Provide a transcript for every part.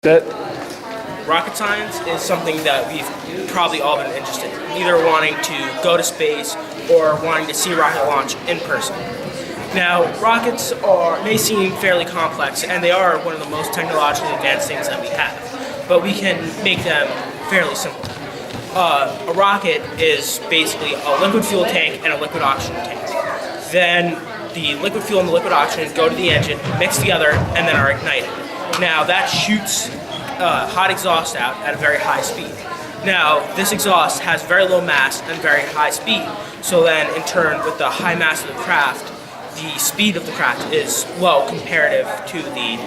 That Rocket science is something that we've probably all been interested in, either wanting to go to space or wanting to see rocket launch in person. Now, rockets may seem fairly complex, and they are one of the most technologically advanced things that we have, but we can make them fairly simple. A rocket is basically a liquid fuel tank and a liquid oxygen tank. Then the liquid fuel and the liquid oxygen go to the engine, mix together, and then are ignited. Now that shoots hot exhaust out at a very high speed. Now this exhaust has very low mass and very high speed, so then in turn with the high mass of the craft, the speed of the craft is low comparative to the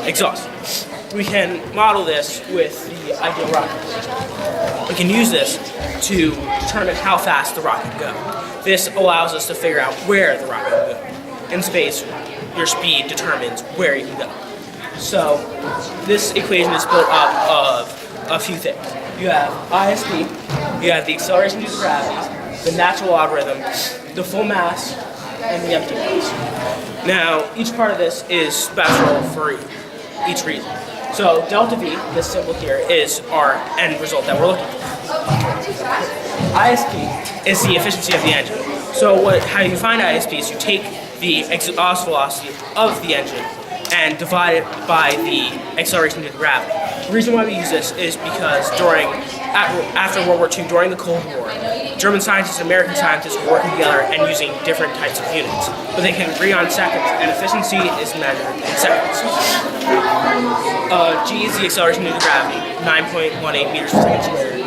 exhaust. We can model this with the ideal rocket. We can use this to determine how fast the rocket can go. This allows us to figure out where the rocket will go. In space, your speed determines where you can go. So this equation is built up of a few things. You have ISP, you have the acceleration due to gravity, the natural logarithm, the full mass, and the empty mass. Now, each part of this is special for each reason. So delta V, this symbol here, is our end result that we're looking for. ISP is the efficiency of the engine. So how you find ISP is you take the exhaust velocity of the engine and divide it by the acceleration due to gravity. The reason why we use this is because after World War II, during the Cold War, German scientists and American scientists were working together and using different types of units. But they can agree on seconds, and efficiency is measured in seconds. G is the acceleration due to gravity, 9.18 meters per second squared.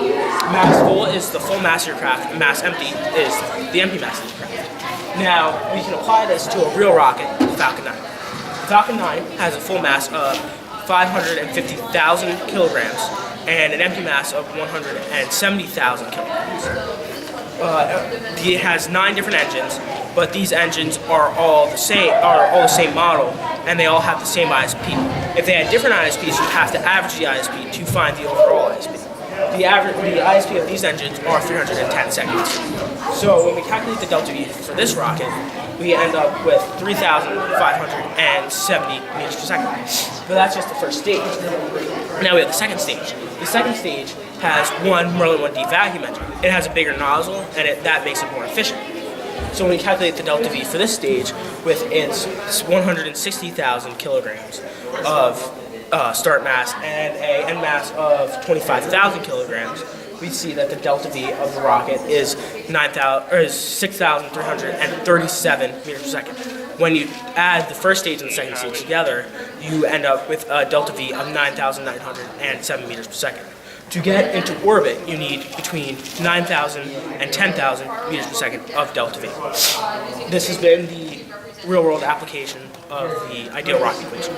Mass full is the full mass of your craft, and mass empty is the empty mass of your craft. Now, we can apply this to a real rocket, the Falcon 9. The Falcon 9 has a full mass of 550,000 kilograms and an empty mass of 170,000 kilograms. It has 9 different engines, but these engines are all the same model, and they all have the same ISP. If they had different ISPs, you'd have to average the ISP to find the overall ISP. The ISP of these engines are 310 seconds. So when we calculate the delta V for this rocket, we end up with 3,570 meters per second. But that's just the first stage. Now we have the second stage. The second stage has one Merlin 1D vacuum engine. It has a bigger nozzle, and that makes it more efficient. So when we calculate the delta V for this stage with its 160,000 kilograms of start mass and an end mass of 25,000 kilograms, we see that the delta V of the rocket is 6,337 meters per second. When you add the first stage and the second stage together, you end up with a delta V of 9,907 meters per second. To get into orbit, you need between 9,000 and 10,000 meters per second of delta V. This has been the real-world application of the ideal rocket equation.